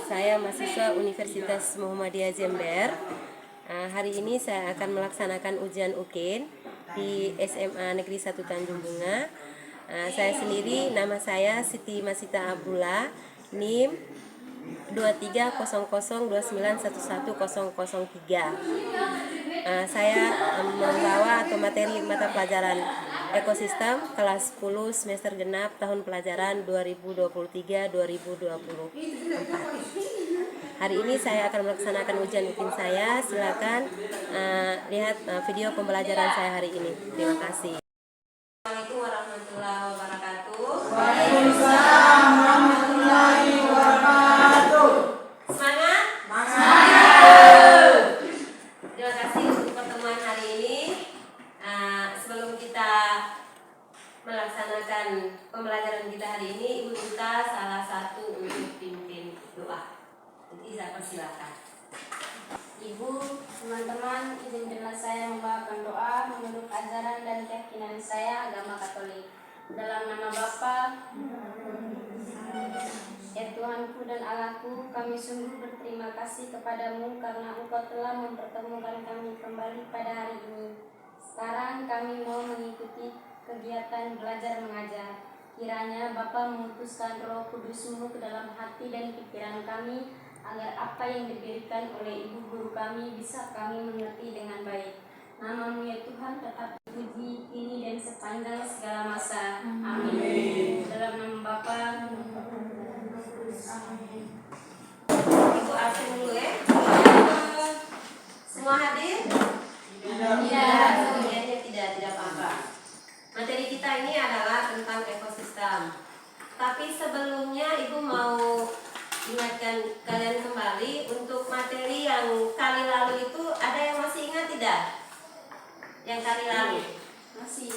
Saya mahasiswa Universitas Muhammadiyah Jember. Hari ini saya akan melaksanakan ujian UKIN di SMA Negeri 1 Tanjung Bunga. Saya sendiri, nama saya Siti Masita Abdullah, NIM 230029111003. Saya membawa atau materi mata pelajaran ekosistem kelas 10 semester genap tahun pelajaran 2023-2024. Hari ini saya akan melaksanakan ujian UKIN saya. Silakan lihat video pembelajaran saya hari ini. Terima kasih. Assalamualaikum warahmatullahi wabarakatuh. Waalaikumsalam warahmatullahi wabarakatuh. Semangat? Terima kasih untuk pertemuan hari ini. Sebelum kita melaksanakan pembelajaran kita hari ini, Ibu minta salah satu untuk pimpin doa. Jadi saya persilakan. Ibu, teman-teman, izinkanlah saya membawakan doa menurut ajaran dan keyakinan saya agama Katolik. Dalam nama Bapa, ya Tuhanku dan Allahku, kami sungguh berterima kasih kepadamu karena Engkau telah mempertemukan kami kembali pada hari ini. Sekarang kami mau mengikuti kegiatan belajar mengajar. Kiranya Bapa mengutuskan Roh Kudus-Mu ke dalam hati dan pikiran kami, agar apa yang diberikan oleh ibu guru kami bisa kami mengerti dengan baik. Nama-Mu ya Tuhan tetap dipuji kini dan sepanjang segala masa. Amin. Dalam nama Bapa. Amin. Ibu absen dulu ya. Semua hadir? Tidak. Semuanya tidak apa-apa. Materi kita ini adalah tentang ekosistem. Tapi sebelumnya Ibu mau ingatkan kalian kembali untuk materi yang kali lalu itu, ada yang masih ingat tidak? Yang kali lalu? Masih.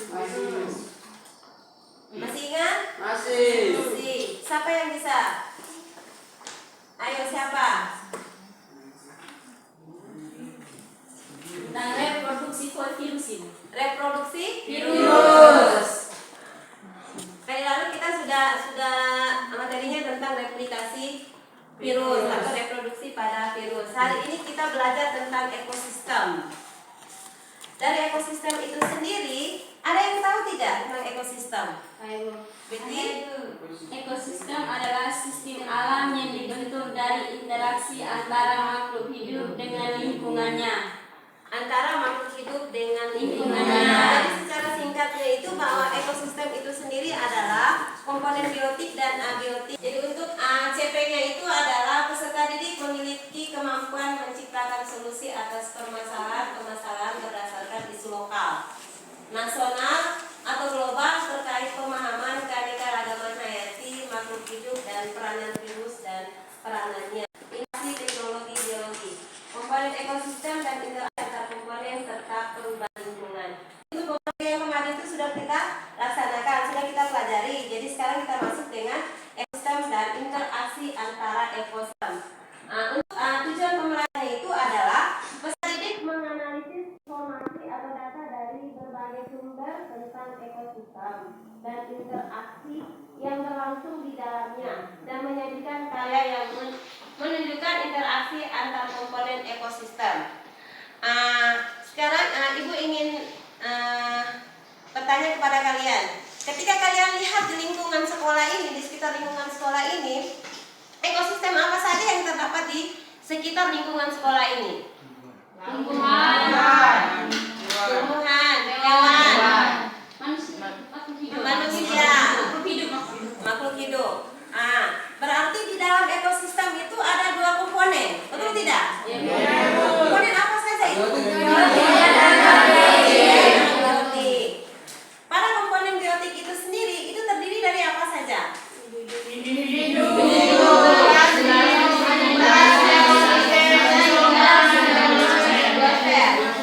Masih ingat? Masih. Siapa yang bisa? Ayo siapa? Tentang reproduksi virus ini. Reproduksi? Virus. Kali lalu kita sudah materinya tentang replikasi virus atau reproduksi pada virus. Hari ini kita belajar tentang ekosistem. Dari ekosistem itu sendiri, ada yang tahu tidak tentang ekosistem? Ayo. Betty? Ekosistem adalah sistem alam yang dibentuk dari interaksi antara makhluk hidup dengan lingkungannya. Antara makhluk hidup dengan lingkungannya. Lingkungannya. Jadi secara singkatnya itu bahwa ekosistem itu sendiri adalah komponen biotik dan abiotik. Jadi untuk CP-nya itu adalah peserta didik memiliki kemampuan menciptakan solusi atas permasalahan berdasarkan isu lokal, nasional atau global terkait pemahaman keanekaragaman hayati makhluk hidup dan peranan virus dan peranannya. Inovasi teknologi biologi, komponen ekosistem dan interaksi antar komponen serta perubahan lingkungan. Itu beberapa yang kemarin itu sudah kita laksanakan, sudah kita pelajari. Jadi sekarang kita masuk dengan ekosistem dan interaksi antara ekosistem. Untuk tujuan pembelajaran itu adalah peserta didik menganalisis informasi atau data dari berbagai sumber tentang ekosistem dan interaksi yang berlangsung di dalamnya dan menyajikan karya yang menunjukkan interaksi antar komponen ekosistem. Sekarang Ibu ingin bertanya kepada kalian. Ketika kalian lihat di lingkungan sekolah ini, di sekitar lingkungan sekolah ini, ekosistem apa saja yang terdapat di sekitar lingkungan sekolah ini? Tumbuhan, hewan, manusia, makhluk hidup. Berarti di dalam ekosistem itu ada dua komponen, betul tidak? Komponen apa saja itu? Biotik. Pada komponen biotik itu sendiri, itu terdiri dari apa saja?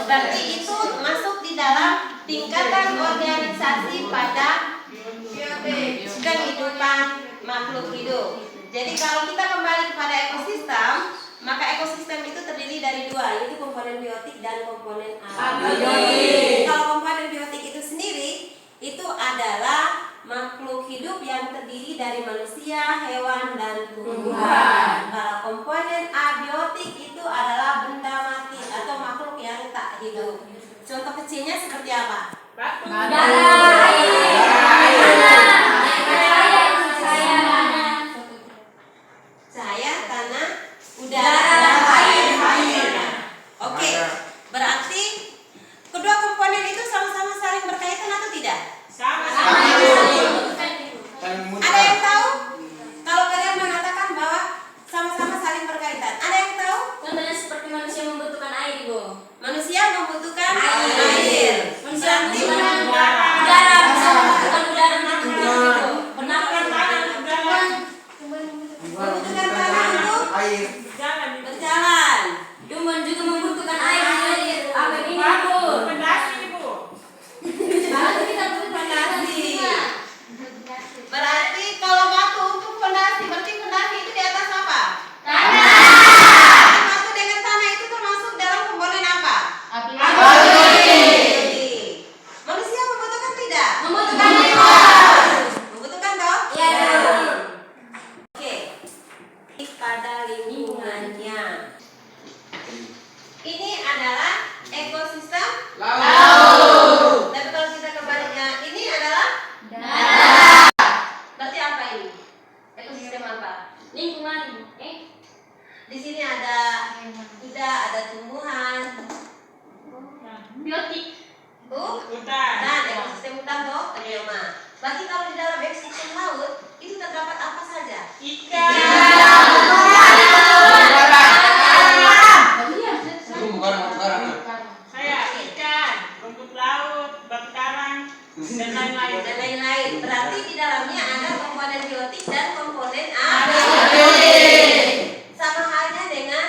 Berarti itu masuk di dalam tingkatan organisasi pada kehidupan makhluk hidup. Jadi kalau kita kembali kepada ekosistem, maka ekosistem itu terdiri dari dua, yaitu komponen biotik dan komponen abiotik. Kalau komponen biotik itu sendiri, itu adalah makhluk hidup yang terdiri dari manusia, hewan, dan tumbuhan. Kalau Cahaya, tanah, udara, air. Oke, berarti kedua komponen itu sama-sama saling berkaitan atau tidak? Ada yang tahu? Kalau kalian mengatakan bahwa sama-sama saling berkaitan, ada yang tahu? Contohnya seperti manusia membutuhkan air, Ibu. Manusia membutuhkan air. Manusia Berarti membutuhkan udara, bisa membutuhkan udara untuk hidup, Ibu. Bernafas. membutuhkan tanah untuk Air. berjalan. Tumbuhan juga membutuhkan air. Apa ini, Ibu? Baru kita butuh Fondasi. Berarti kalau batu untuk fondasi, berarti fondasi itu di atas apa? Batu dengan tanah itu termasuk dalam komponen apa? Api. Manusia membutuhkan tidak? Membutuhkan Membutuhkan toh? Iya, Bu. Oke. Pada lingkungannya. Ini adalah ekosistem Laut. tapi kalau kita kebaliknya, ini adalah berarti apa ini? Ekosistem apa? Lingkungan, Ibu. Di sini ada kuda, ada tumbuhan, Biotik. dan ekosistem hutan toh, bioma. Berarti kalau di dalam ekosistem laut itu terdapat apa saja? Dan lain-lain. Berarti di dalamnya ada komponen biotik dan komponen abiotik. Sama halnya dengan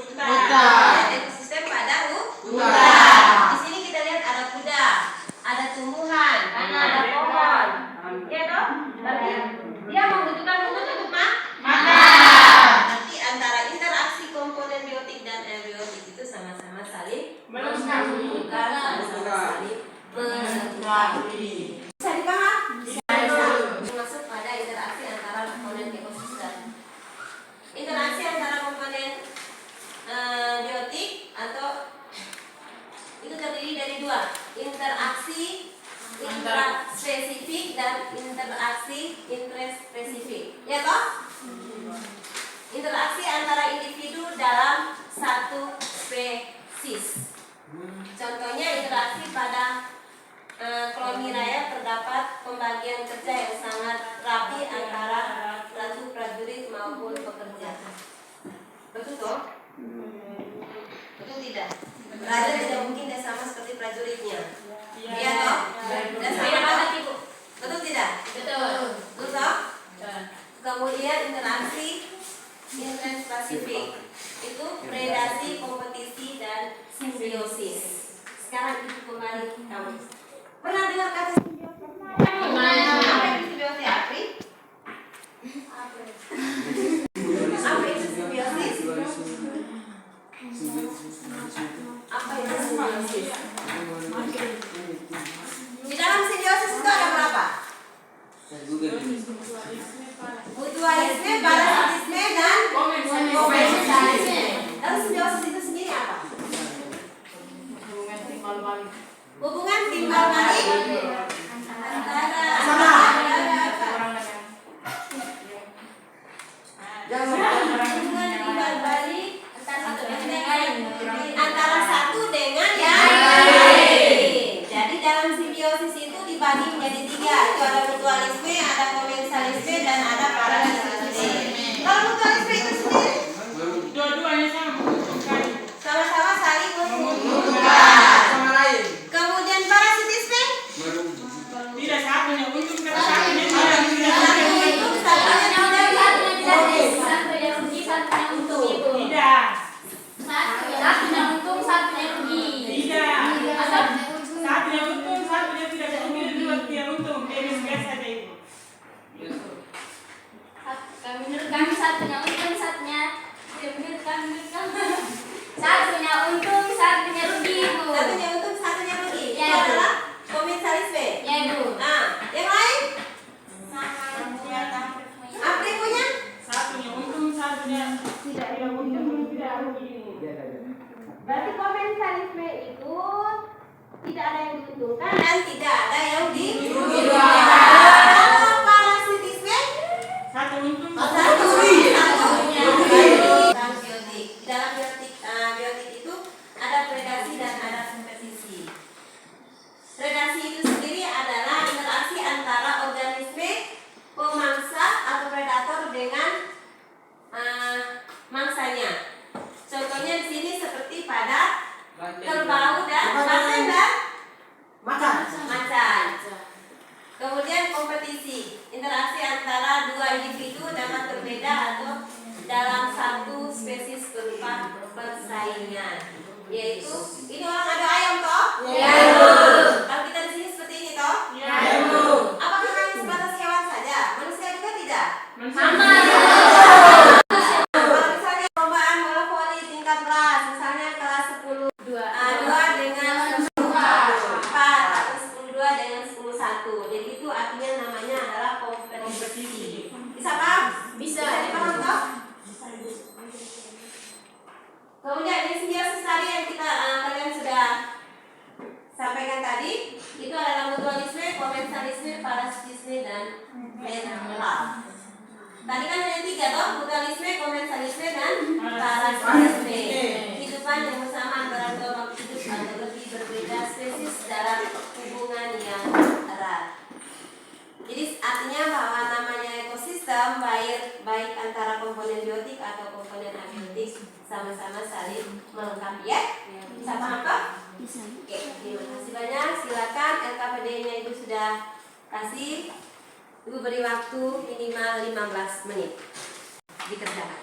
ekosistem pada hutan. Di sini kita lihat ada kuda, ada tumbuhan, ada pohon. Ya toh? Berarti dia membutuhkan untuk makan. Berarti antara interaksi komponen biotik dan abiotik itu sama-sama saling membutuhkan, sama-sama saling melengkapi. Bisa dipaham? Masuk pada interaksi antara komponen ekosistem. Interaksi antara komponen biotik atau itu terdiri dari dua, interaksi intraspesifik dan interaksi intraspesifik. Ya toh? Interaksi antara individu dalam satu spesies. Contohnya interaksi pada koloni raya terdapat pembagian kerja yang sangat rapi antara ratu prajurit maupun pekerja. Betul toh? Betul tidak? Raja tidak mungkin dia sama seperti prajuritnya. Iya toh? Dan sama banget Ibu. Betul tidak? Betul. Betul toh? Kemudian interaksi intraspesifik itu predasi, kompetisi, dan simbiosis. Sekarang itu kembali kamu. Pernah dengar kata simbiosis? Apa itu simbiosis, Apri? Apa itu simbiosis? Apa itu simbiosis? Di dalam simbiosis itu ada berapa? Mutualisme, parasitisme, dan komensalisme. Lalu simbiosis itu sendiri apa? Hubungan timbal balik antara satu dengan yang lain. Jadi dalam simbiosis itu dibagi menjadi tiga. Itu ada mutualisme, ada komensalisme, dan ada parasitisme. Kalau mutualisme itu sendiri sama-sama saling menguntungkan. Kemudian parasitisme satunya untung, satunya rugi, Bu. satunya untung, satunya rugi. Itu Ya, Bu. adalah komensalisme. Ya, Bu. Nah, yang lain? Apri punya? Berarti komensalisme itu tidak ada yang diuntungkan dan tidak ada yang dirugikan. Dirugikan. Dalam parasitisme Satu untung, satu rugi. Tentang biotik. Di dalam biotik itu ada predasi dan ada kompetisi. Predasi itu sendiri adalah interaksi antara organisme pemangsa atau predator dengan mangsanya. Contohnya di sini seperti pada kerbau dan macan. Kemudian kompetisi, interaksi antara dua individu dapat berbeda atau dalam satu spesies berupa persaingan. Yaitu ini orang ada ayam toh? Kalau kita di sini seperti ini toh? Apakah hanya sebatas hewan saja? Manusia juga tidak? Kalau misalnya perlombaan bola voli tingkat kelas, misalnya kelas 10 2 dengan 10 4 atau 10 2 dengan 10 1. Jadi itu artinya namanya adalah kompetisi. Bisa paham? Bisa dipaham toh? Kemudian ini simbiosis tadi yang kalian sudah sampaikan tadi, itu adalah mutualisme, komensalisme, parasitisme, dan mental. Tadi kan ada 3 toh, mutualisme, komensalisme, dan parasitisme. Kehidupan yang bersama antara dua makhluk hidup atau lebih berbeda spesies dalam hubungan yang erat. Jadi artinya bahwa namanya ekosistem baik antara komponen biotik atau komponen abiotik sama-sama saling melengkapi ya. Bisa paham toh? Bisa. Oke, terima kasih banyak. Silakan LKPD-nya itu sudah kasih. Ibu beri waktu minimal 15 menit dikerjakan.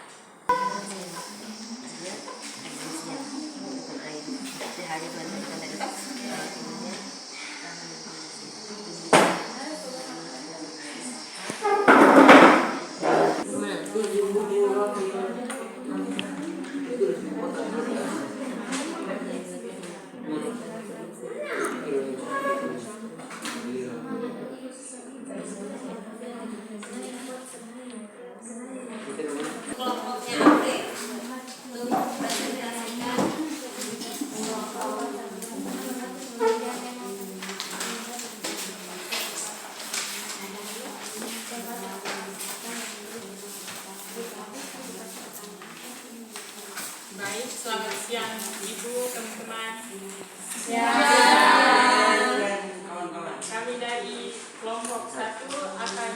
Kelompoknya aktif untuk presentasikan Baik, selamat siang Ibu, teman-teman. Kawan-kawan. Kami dari kelompok 1 akan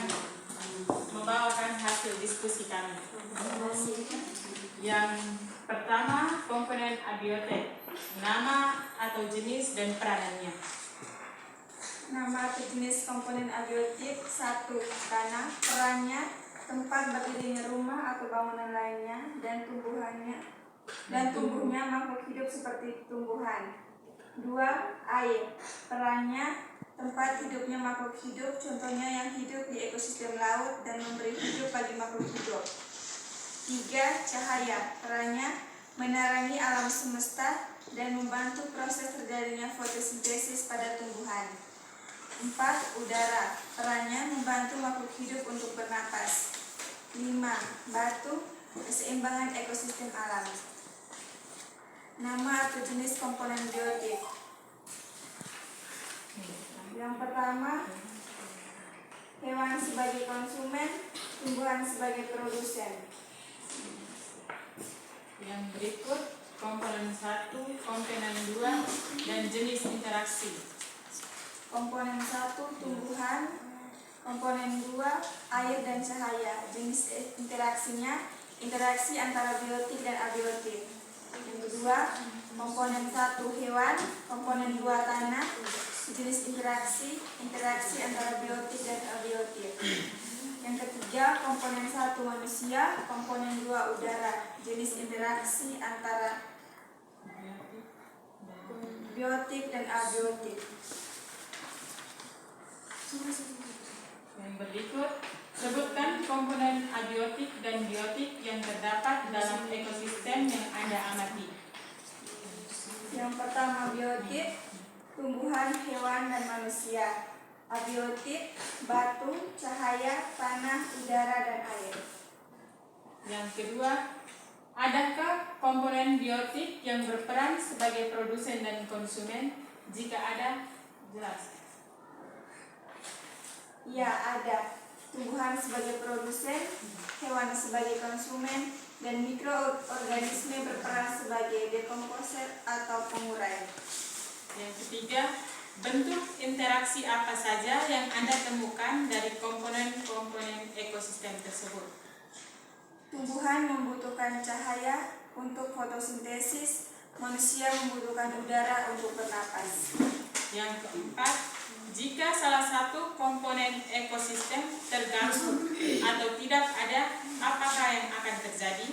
membawakan hasil diskusi kami. Yang pertama, komponen abiotik, nama atau jenis dan peranannya. Nama atau jenis komponen abiotik 1. Tanah, perannya tempat berdirinya rumah atau bangunan lainnya dan tumbuhnya makhluk hidup seperti tumbuhan. 2. Air, perannya tempat hidupnya makhluk hidup, contohnya yang hidup di ekosistem laut dan memberi hidup bagi makhluk hidup. 3. Cahaya, perannya menerangi alam semesta dan membantu proses terjadinya fotosintesis pada tumbuhan. 4. Udara, perannya membantu makhluk hidup untuk bernapas. 5. Batu, keseimbangan ekosistem alam. Nama atau jenis komponen biotik. Yang pertama, hewan sebagai konsumen, tumbuhan sebagai produsen. Yang berikut, komponen 1, komponen 2, dan jenis interaksi. Komponen 1, tumbuhan. Komponen 2, air dan cahaya. Jenis interaksinya, interaksi antara biotik dan abiotik. Yang kedua, komponen 1, hewan. Komponen 2, tanah. Jenis interaksi antara biotik dan abiotik. Yang ketiga, komponen 1, manusia. Komponen 2, udara. Jenis interaksi antara biotik dan abiotik. Yang berikut, sebutkan komponen abiotik dan biotik yang terdapat dalam ekosistem yang Anda amati. Yang pertama, biotik, tumbuhan, hewan, dan manusia. Abiotik, batu, cahaya, tanah, udara, dan air. Yang kedua, adakah komponen biotik yang berperan sebagai produsen dan konsumen Jika ada, jelas. Ya, ada. Tumbuhan sebagai produsen, hewan sebagai konsumen, dan mikroorganisme berperan sebagai dekomposer atau pengurai. Yang ketiga, bentuk interaksi apa saja yang Anda temukan dari komponen-komponen ekosistem tersebut? Tumbuhan membutuhkan cahaya untuk fotosintesis, manusia membutuhkan udara untuk bernapas. Yang keempat, jika salah satu komponen ekosistem terganggu atau tidak ada, apakah yang akan terjadi?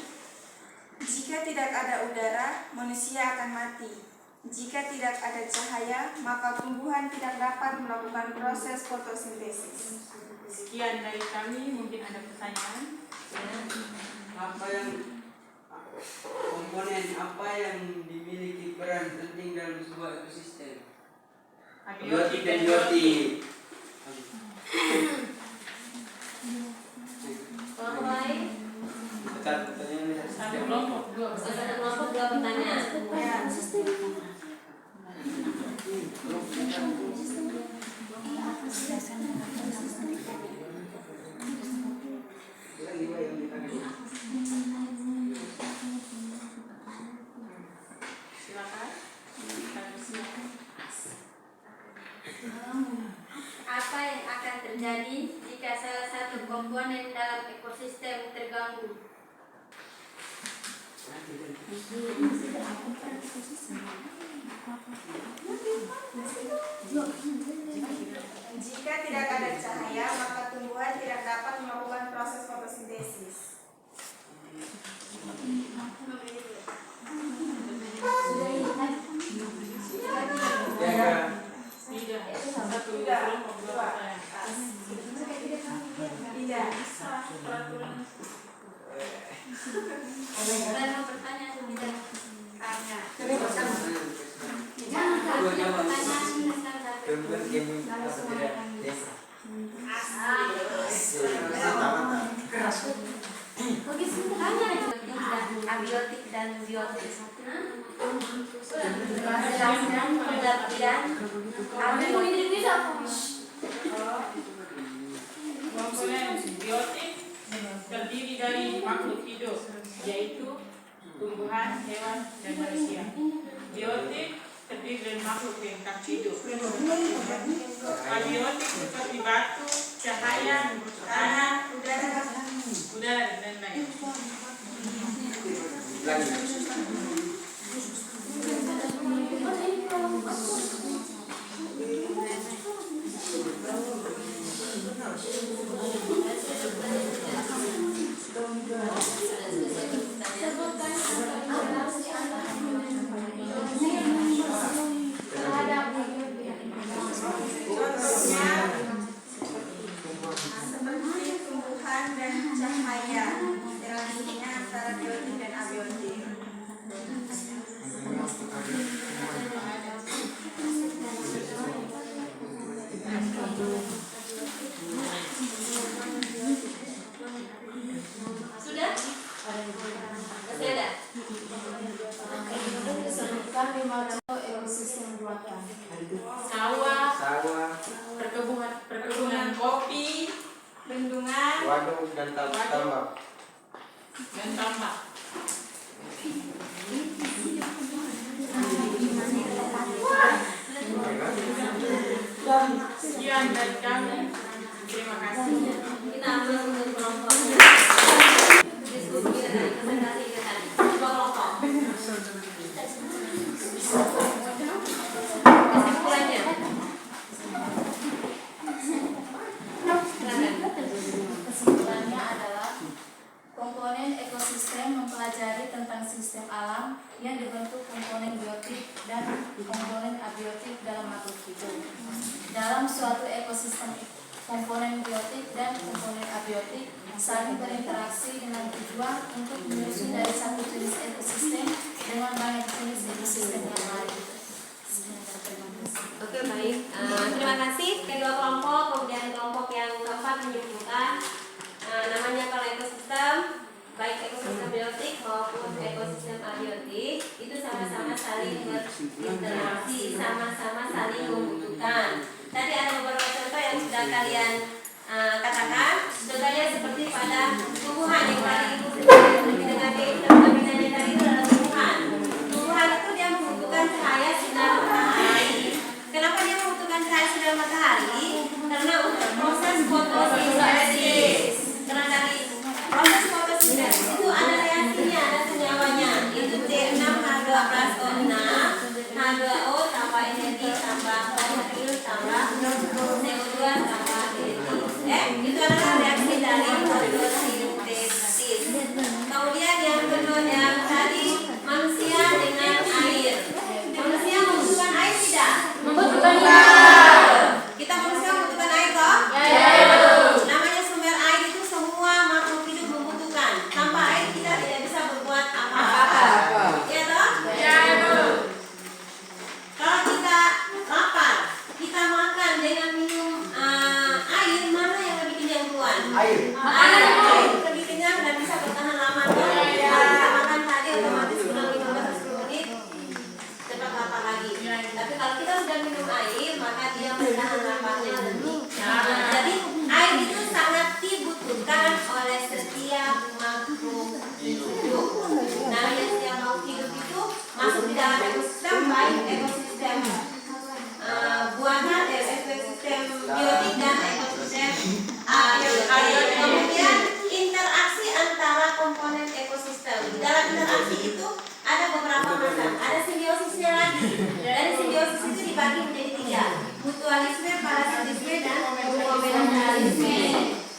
Jika tidak ada udara, manusia akan mati. Jika tidak ada cahaya, maka tumbuhan tidak dapat melakukan proses fotosintesis. Sekian dari kami, mungkin ada pertanyaan? Apa yang komponen apa yang dimiliki peran penting dalam sebuah ekosistem? Abiotik dan biotik. Kelompok lain? Satu kelompok, dua Satu kelompok, dua pertanyaan. Silakan. Apa yang akan terjadi jika salah satu komponen dalam ekosistem terganggu? Jika tidak ada cahaya, maka tumbuhan tidak dapat melakukan proses fotosintesis. Tidak. Satu kelompok, dua pertanyaan. Tidak. Saya mau bertanya tidak tanya. Dua jawab. Pertanyaan tentang abiotik dan biotik. Jelaskan pengertian Komponen biotik terdiri dari makhluk hidup, yaitu tumbuhan, hewan, dan manusia. Biotik terdiri dari makhluk yang tak hidup. Abiotik seperti batu, cahaya, tanah, udara, dan lain. Seperti tumbuhan dan cahaya, interaksinya antara biotik dan abiotik. Sudah? Masih ada? Sawah, perkebunan kopi, Bendungan, Waduk dan tambak. Dan tambak. Sekian dari kami. Terima kasih. kita ambil untuk kelompok. Diskusi kita tadi, presentasi kita tadi. Dua kelompok. Kesimpulannya. Kesimpulannya adalah komponen ekosistem mempelajari tentang sistem alam yang dibentuk komponen biotik dan komponen abiotik dalam makhluk hidup. Dalam suatu ekosistem, komponen biotik dan komponen abiotik saling berinteraksi dengan tujuan untuk menyusun dari satu jenis ekosistem dengan banyak jenis ekosistem yang lain. Oke, baik. Terima kasih. Kedua kelompok, kemudian kelompok yang keempat menyebutkan namanya kalau ekosistem, baik ekosistem biotik maupun ekosistem abiotik itu sama-sama saling berinteraksi, sama-sama saling membutuhkan. Tadi ada beberapa contoh yang sudah kalian katakan. Contohnya seperti pada tumbuhan yang tadi Ibu lebih dengan determinannya tadi itu adalah tumbuhan. Tumbuhan itu dia membutuhkan cahaya sinar matahari. Kenapa dia membutuhkan cahaya sinar matahari? Karena untuk proses fotosintesis. Karena dari proses fotosintesis itu ada reaksinya, ada senyawanya. Itu C6H12O6, H2O tambah energi tambah klorofil tambah CO2 tambah energi. Itu adalah reaksi dari fotosintesis. Kemudian yang kedua yang tadi manusia dengan air. Manusia membutuhkan air tidak? Membutuhkan. Kita manusia membutuhkan air toh? Namanya sumber air itu semua makhluk hidup membutuhkan. Tanpa air kita tidak bisa berbuat apa-apa. Ya toh? Kalau kita lapar, kita makan dengan minum air, mana yang lebih kenyang duluan? Air. Air lebih kenyang dan bisa bertahan lama toh? Kalau kita makan tadi otomatis kurang 15-10 menit cepat lapar lagi. Tapi kalau kita sudah minum air, maka dia bertahan laparnya lebih. Jadi air itu sangat dibutuhkan oleh setiap makhluk hidup. Namanya setiap makhluk hidup itu masuk di dalam ekosistem, baik ekosistem buatan, ekosistem biotik dan ekosistem abiotik. Kemudian interaksi antara komponen ekosistem. Di dalam interaksi itu ada beberapa macam. Ada simbiosisnya lagi. Dari simbiosis itu dibagi menjadi 3: mutualisme, parasitisme, dan komplementaritisme.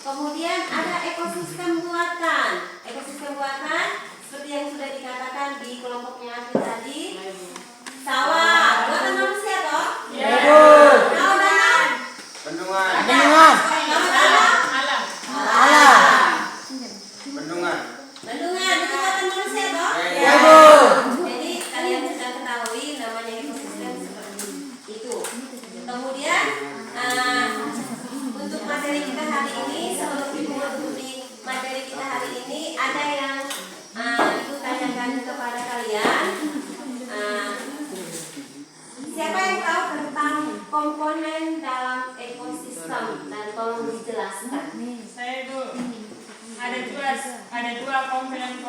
Kemudian ada ekosistem buatan. Ekosistem buatan seperti yang sudah dikatakan di kelompoknya tadi. Sawah, buatan manusia toh? Laut danau? Bendungan. Bendungan. Bendungan itu buatan manusia toh? Jadi kalian sudah ketahui namanya ekosistem seperti itu. Kemudian untuk materi kita hari ini, sebelum Ibu masuk di materi kita hari ini, ada yang Ibu tanyakan kepada kalian. Siapa yang tahu tentang komponen dalam ekosistem dan tolong dijelaskan. Saya Bu, ada dua komponen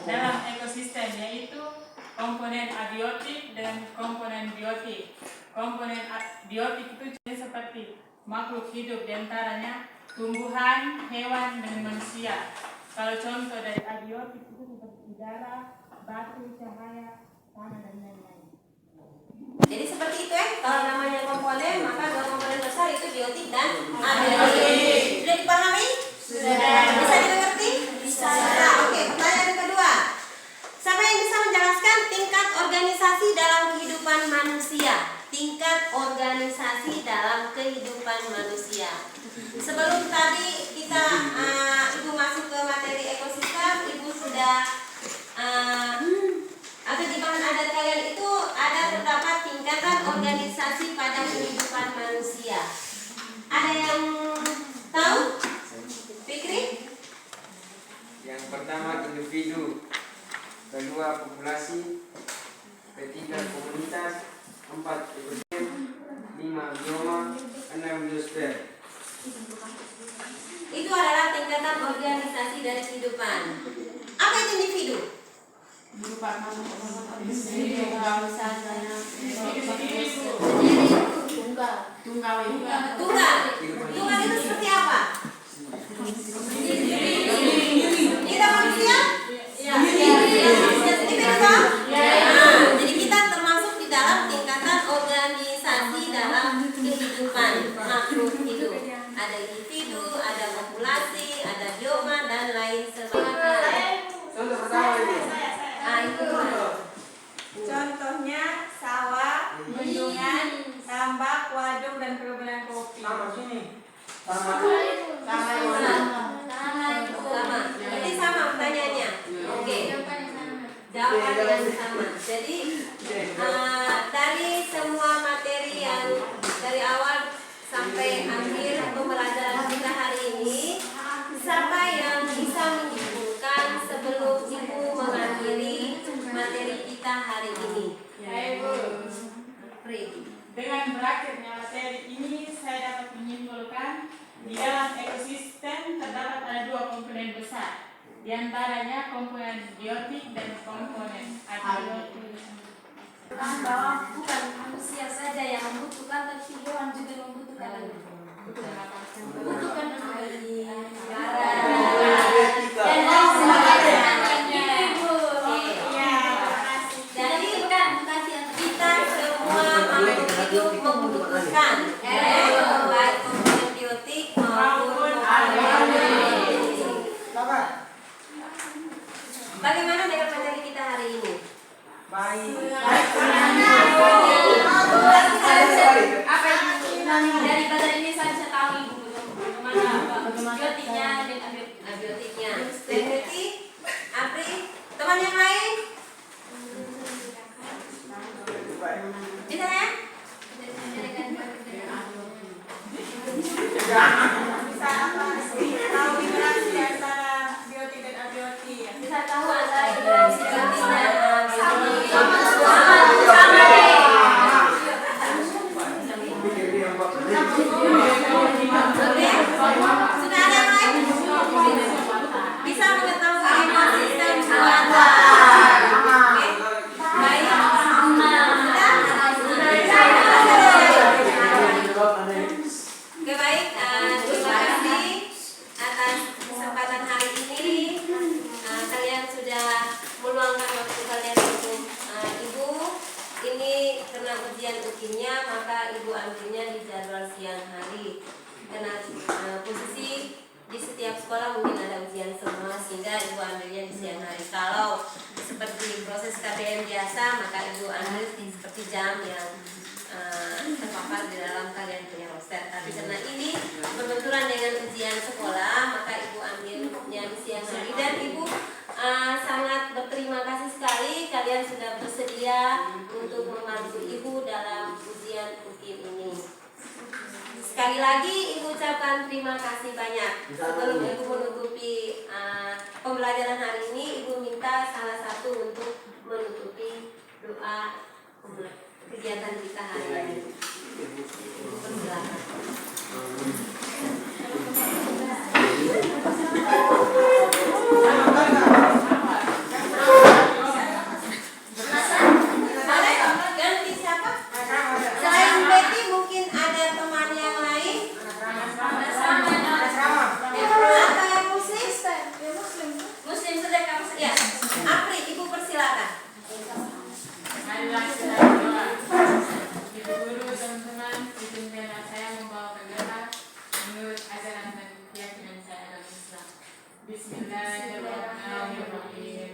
dalam ekosistem, yaitu komponen abiotik dan komponen biotik. Komponen biotik itu seperti makhluk hidup, diantaranya tumbuhan, hewan, dan manusia. Kalau contoh dari abiotik itu seperti udara, batu, cahaya, tanah, dan lain-lain. Jadi seperti itu kalau namanya komponen, maka dua komponen besar itu biotik dan abiotik. Sudah dipahami? Sudah. Bisa dimengerti? Bisa. Oke, pertanyaan yang kedua. Siapa yang bisa menjelaskan tingkat organisasi dalam kehidupan manusia? Tingkat organisasi dalam kehidupan manusia. Sebelum tadi kita Ibu masuk ke materi ekosistem, Ibu sudah atau di bahan adat kalian itu ada terdapat tingkatan organisasi pada kehidupan manusia. Ada yang tahu? Fikri? Yang pertama individu, kedua populasi, ketiga komunitas, 4 ekosistem, 5 bioma, 6 biosfer. Itu adalah tingkatan organisasi dari kehidupan. Apa itu individu? Tunggal itu seperti apa? Kita manusia? Jadi kita termasuk di dalam tingkatan organisasi dalam kehidupan makhluk hidup. Ada individu, ada populasi, ada bioma, dan lain sebagainya. Contoh pertama ini. Contohnya sawah, bendungan, tambak, waduk, dan perkebunan kopi. Sama sini. Sama. Sama. Berarti sama pertanyaannya. Oke. Jawaban yang sama. Jadi dari semua materi yang dari awal sampai akhir pembelajaran kita hari ini, siapa yang bisa menyimpulkan sebelum kita Dengan berakhirnya materi ini, saya dapat menyimpulkan di dalam ekosistem terdapat ada dua komponen besar, di antaranya komponen biotik dan komponen abiotik. Bahwa bukan manusia saja yang membutuhkan, tapi hewan juga membutuhkan air. Membutuhkan air, dan lain sebagainya. Ibu. Jadi kita semua makhluk hidup membutuhkan baik komponen biotik maupun abiotik. Bagaimana dengan materi kita hari ini? Apa itu? Dari materi ini saya bisa tahu ibu bagaimana biotiknya dan Abiotiknya. Berarti Apri, teman yang lain? Bisa ya? Bisa apa? Tahu interaksi antara biotik dan abiotik. bisa tahu antara interaksi biotik dan abiotik. Sudah ada yang lain? Bisa mengetahui ekosistem suara. Oke. Baik. Oke, baik. Terima kasih atas kesempatan hari ini. Kalian sudah meluangkan waktu kalian untuk ibu. Ini karena ujian UKIN-nya, maka ibu ambilnya di jadwal siang hari. Karena posisi di setiap sekolah mungkin ada ujian semua, sehingga ibu ambilnya di siang hari. Kalau seperti proses KBM biasa, maka ibu ambil seperti jam yang terpapar di dalam kalian punya roster. Tapi karena ini berbenturan dengan ujian sekolah, maka ibu ambilnya di siang hari. Dan ibu sangat berterima kasih sekali kalian sudah bersedia untuk membantu ibu dalam ujian UKIN ini. Sekali lagi ibu ucapkan terima kasih banyak. Sebelum ibu menutupi pembelajaran hari ini, ibu minta salah satu untuk menutupi doa kegiatan kita hari ini. Ibu persilakan. Boleh ganti siapa? Selain Betty mungkin ada teman yang lain? Atau muslim? Muslim sudah kamu ya. Apri, ibu persilakan. Marilah kita berdoa. Ibu guru, teman-teman, izinkanlah saya membawakan doa menurut ajaran dan keyakinan saya dalam Islam. Bismillahirrahmanirrahim.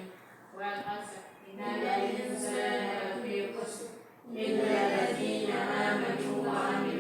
Wal 'asr. Innal insana lafi khusr. Illa alladziina aamanu wa 'amilus